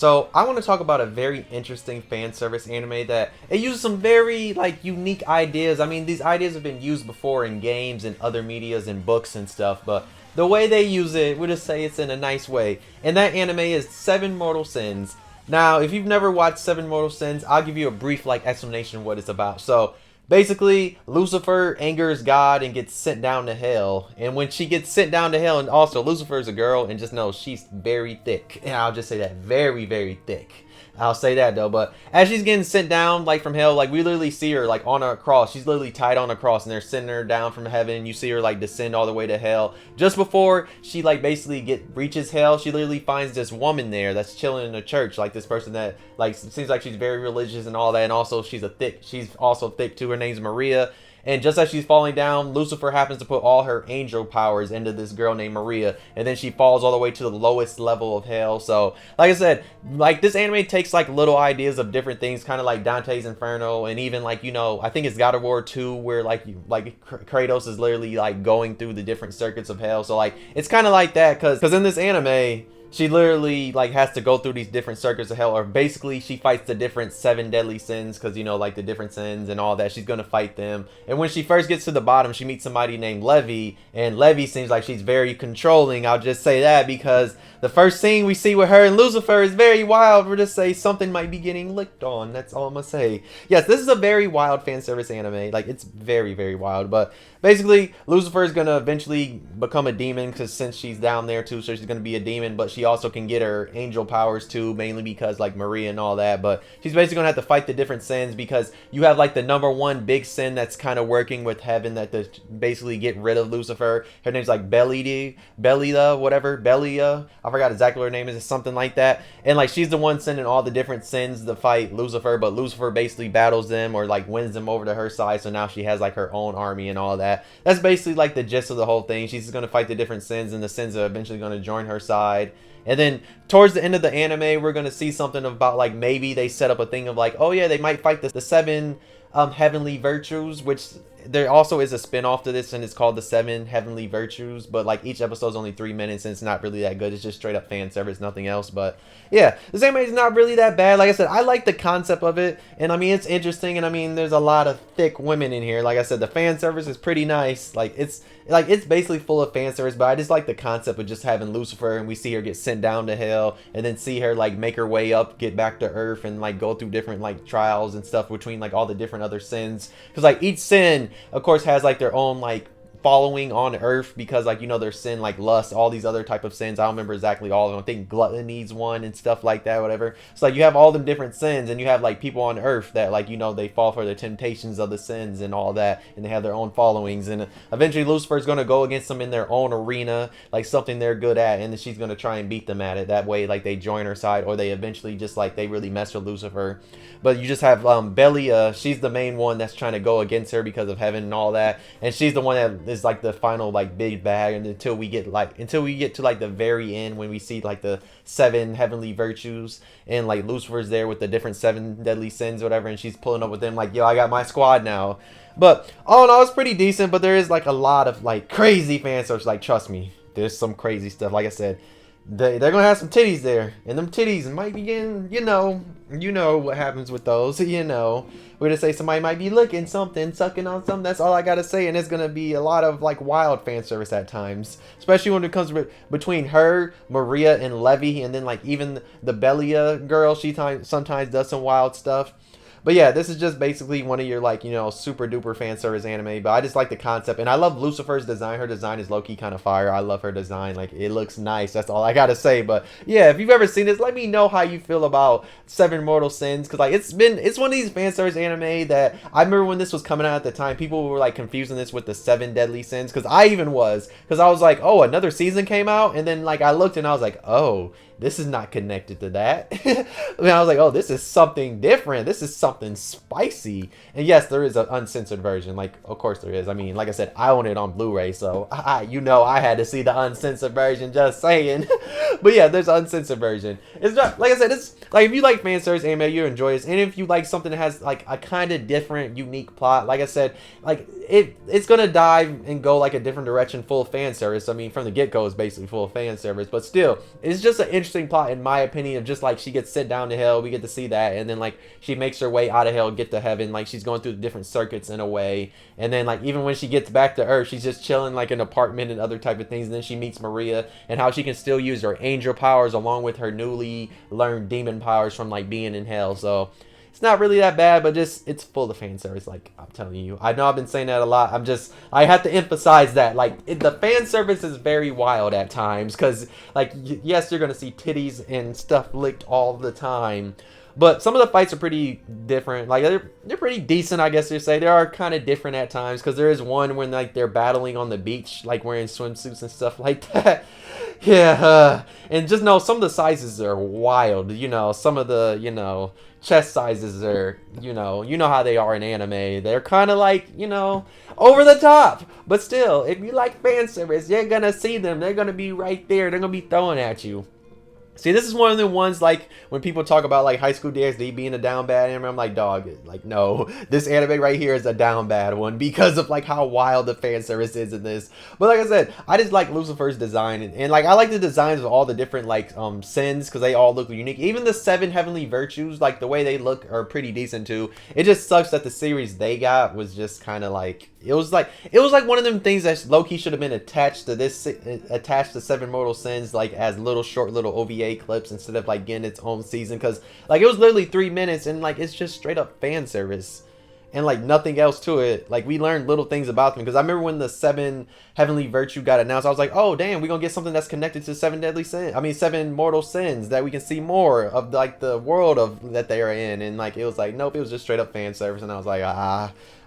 So I want to talk about a very interesting fan service anime that it uses some very like unique ideas. I mean, these ideas have been used before in games and other medias and books and stuff, but the way they use it, we'll just say it's in a nice way. And that anime is Seven Mortal Sins. Now, if you've never watched Seven Mortal Sins, I'll give you a brief like explanation of what it's about. So basically, Lucifer angers God and gets sent down to hell. And when she gets sent down to hell, and also Lucifer is a girl, and just know she's very thick. And I'll just say that, very, very thick. I'll say that though. But as she's getting sent down like from hell, like we literally see her like on a cross. She's literally tied on a cross, and they're sending her down from heaven. You see her like descend all the way to hell. Just before she like basically reaches hell, she literally finds this woman there that's chilling in a church. Like this person that like seems like she's very religious and all that. And also she's also thick too. Her name's Maria. And just as she's falling down, Lucifer happens to put all her angel powers into this girl named Maria. And then she falls all the way to the lowest level of hell. So, like I said, like this anime takes like little ideas of different things, kind of like Dante's Inferno. And even like, you know, I think it's God of War 2 where like Kratos is literally like going through the different circuits of hell. So like, it's kind of like that because in this anime, she literally like has to go through these different circuits of hell, or basically she fights the different 7 deadly sins, because you know like the different sins and all that, she's gonna fight them. And when she first gets to the bottom, she meets somebody named Levi, and Levi seems like she's very controlling. I'll just say that because the first scene we see with her and Lucifer is very wild. We'll just say something might be getting licked on. That's all I'm gonna say. Yes, this is a very wild fan service anime. Like it's very, very wild. But basically, Lucifer is gonna eventually become a demon, because since she's down there too, so she's gonna be a demon. But she also can get her angel powers too, mainly because like Maria and all that. But she's basically gonna have to fight the different sins, because you have like the number one big sin that's kind of working with heaven that to basically get rid of Lucifer. Her name's like Belia, whatever, Belia. I forgot exactly what her name is. It's something like that. And like she's the one sending all the different sins to fight Lucifer, but Lucifer basically battles them or like wins them over to her side. So now she has like her own army and all that. That's basically like the gist of the whole thing. She's going to fight the different sins, and the sins are eventually going to join her side. And then towards the end of the anime, we're going to see something about like maybe they set up a thing of like, oh yeah, they might fight the 7 heavenly virtues, which there also is a spin-off to this, and it's called the 7 heavenly virtues. But like each episode's only 3 minutes, and it's not really that good. It's just straight up fan service, nothing else. But yeah, this anime is not really that bad. Like I said, I like the concept of it, and I mean it's interesting, and I mean there's a lot of thick women in here. Like I said, the fan service is pretty nice. Like it's basically full of fan service, but I just like the concept of just having Lucifer, and we see her get sent down to hell, and then see her like make her way up, get back to earth, and like go through different like trials and stuff between like all the different other sins, because like each sin of course has like their own like following on earth, because like you know there's sin like lust, all these other type of sins. I don't remember exactly all of them. I think gluttony's one and stuff like that, whatever. So like you have all them different sins, and you have like people on earth that like you know they fall for the temptations of the sins and all that, and they have their own followings. And eventually Lucifer's gonna go against them in their own arena, like something they're good at, and then she's gonna try and beat them at it. That way like they join her side, or they eventually just like they really mess with Lucifer. But you just have Belia. She's the main one that's trying to go against her because of heaven and all that, and she's the one that is like the final like big bag. And until we get to like the very end, when we see like the 7 heavenly virtues, and like Lucifer's there with the different 7 deadly sins, whatever, and she's pulling up with them like, yo, I got my squad now. But all in all, it's pretty decent. But there is like a lot of like crazy fan service. Like trust me, there's some crazy stuff. Like I said, they're gonna have some titties there, and them titties might be getting, you know what happens with those. We're gonna say somebody might be licking something, sucking on something. That's all I gotta say. And it's gonna be a lot of like wild fan service at times, especially when it comes between her, Maria, and Levi. And then like even the Belia girl, she sometimes does some wild stuff. But yeah, this is just basically one of your like, super duper fan service anime. But I just like the concept, and I love Lucifer's design. Her design is low-key kind of fire. I love her design. Like it looks nice. That's all I gotta say. But yeah, if you've ever seen this, let me know how you feel about 7 Mortal Sins, because like it's one of these fan service anime that I remember when this was coming out at the time, people were like confusing this with the 7 deadly sins, because I even was, because I was like, oh, another season came out, and then like I looked and I was like, oh, this is not connected to that. I mean, I was like, oh, this is something different. This is something spicy. And yes, there is an uncensored version. Like, of course there is. I mean, like I said, I own it on Blu-ray, so I had to see the uncensored version, just saying. But yeah, there's an uncensored version. It's not, like I said, it's like if you like fan service anime, you enjoy this. And if you like something that has like a kind of different, unique plot, like I said, like it's gonna dive and go like a different direction, full of fan service. I mean, from the get-go, it's basically full of fan service. But still, it's just an interesting interesting plot in my opinion of just like she gets sent down to hell, we get to see that, and then like she makes her way out of hell, get to heaven, like she's going through the different circuits in a way, and then like even when she gets back to Earth, she's just chilling like an apartment and other type of things, and then she meets Maria and how she can still use her angel powers along with her newly learned demon powers from like being in hell. So it's not really that bad, but just it's full of fan service, like I'm telling you. I know I've been saying that a lot. I have to emphasize that like the fan service is very wild at times, because like yes, you're gonna see titties and stuff licked all the time, but some of the fights are pretty different. Like they're pretty decent, I guess you say. They are kind of different at times, because there is one when like they're battling on the beach, like wearing swimsuits and stuff like that. Yeah, and just know some of the sizes are wild. You know, some of the chest sizes are, you know how they are in anime. They're kind of like, over the top. But still, if you like fan service, you're going to see them. They're going to be right there. They're going to be throwing at you. See, this is one of the ones, like, when people talk about, like, High School DxD being a down bad anime, I'm like, dog, like, no. This anime right here is a down bad one because of, like, how wild the fan service is in this. But like I said, I just like Lucifer's design. And like, I like the designs of all the different, like, sins, because they all look unique. Even the 7 heavenly virtues, like, the way they look are pretty decent, too. It just sucks that the series they got was just kind of, like... It was like one of them things that low-key should have been attached to 7 Mortal Sins, like as short little OVA clips instead of like getting its own season, because like it was literally 3 minutes and like it's just straight up fan service and like nothing else to it. Like we learned little things about them, because I remember when the 7 heavenly virtue got announced, I was like, oh damn, we're gonna get something that's connected to 7 deadly sins. I mean 7 mortal sins, that we can see more of like the world of that they are in. And like it was like, nope, it was just straight up fan service. And I was like,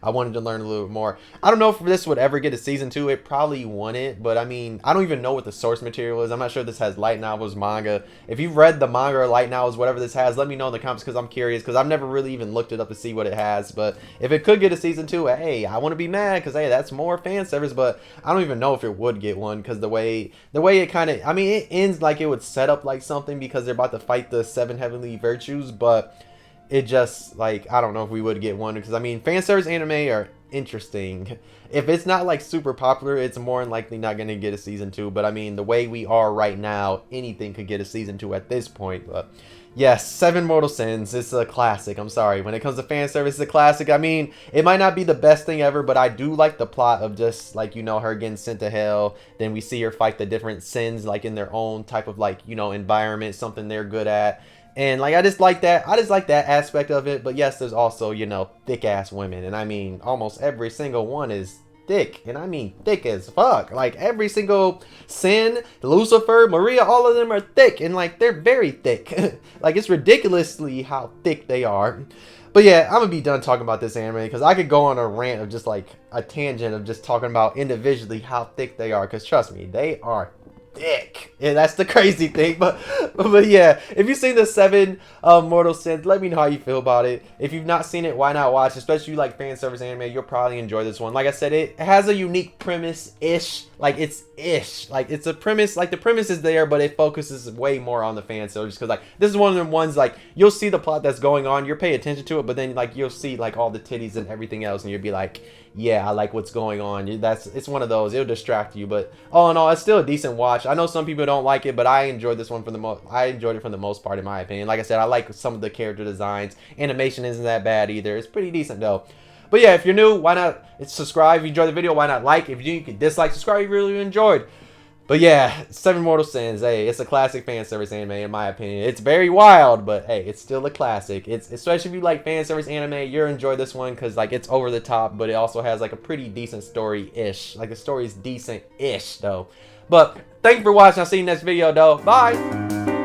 I wanted to learn a little bit more. I don't know if this would ever get a season 2. It probably wouldn't, but I mean, I don't even know what the source material is. I'm not sure if this has light novels, manga. If you've read the manga or light novels, whatever this has, let me know in the comments, because I'm curious, because I've never really even looked it up to see what it has. But if it could get a season 2, hey, I want to be mad, because hey, that's more fan service. But I don't even know if it would get one, because the way it kind of, I mean, it ends like it would set up like something, because they're about to fight the 7 heavenly virtues, but it just, like, I don't know if we would get one, because I mean, fan service anime are interesting. If it's not like super popular, it's more than likely not going to get a season 2. But I mean, the way we are right now, anything could get a season 2 at this point. But yes, 7 Mortal Sins, it's a classic. I'm sorry, when it comes to fan service, it's a classic. I mean, it might not be the best thing ever, but I do like the plot of just like, her getting sent to hell, then we see her fight the different sins like in their own type of like, environment, something they're good at. And like, I just like that aspect of it. But yes, there's also, thick ass women. And I mean, almost every single one is thick. And I mean, thick as fuck. Like, every single sin, Lucifer, Maria, all of them are thick. And like, they're very thick. Like, it's ridiculously how thick they are. But yeah, I'm gonna be done talking about this anime, because I could go on a rant of just like a tangent of just talking about individually how thick they are. Because trust me, they are thick. Yeah, that's the crazy thing. But yeah, if you've seen the 7 Mortal Sins, let me know how you feel about it. If you've not seen it, why not watch? Especially if you like fan service anime, you'll probably enjoy this one. Like I said, it has a unique premise-ish. Like, it's ish. Like, it's a premise. Like, the premise is there, but it focuses way more on the fan service. Because, like, this is one of them ones, like, you'll see the plot that's going on. You'll pay attention to it, but then, like, you'll see, like, all the titties and everything else, and you'll be like, yeah, I like what's going on. It's one of those. It'll distract you, but all in all, it's still a decent watch. I know some people don't like it, but I enjoyed this one for the most. I enjoyed it for the most part, in my opinion. Like I said, I like some of the character designs. Animation isn't that bad either. It's pretty decent though. But yeah, if you're new, why not subscribe? If you enjoyed the video, why not like? If you can dislike, subscribe if you really enjoyed. But yeah, 7 Mortal Sins, hey, it's a classic fan service anime in my opinion. It's very wild, but hey, it's still a classic. It's especially if you like fan service anime, you'll enjoy this one, because like it's over the top, but it also has like a pretty decent story-ish. Like the story is decent-ish though. But thank you for watching. I'll see you next video though. Bye!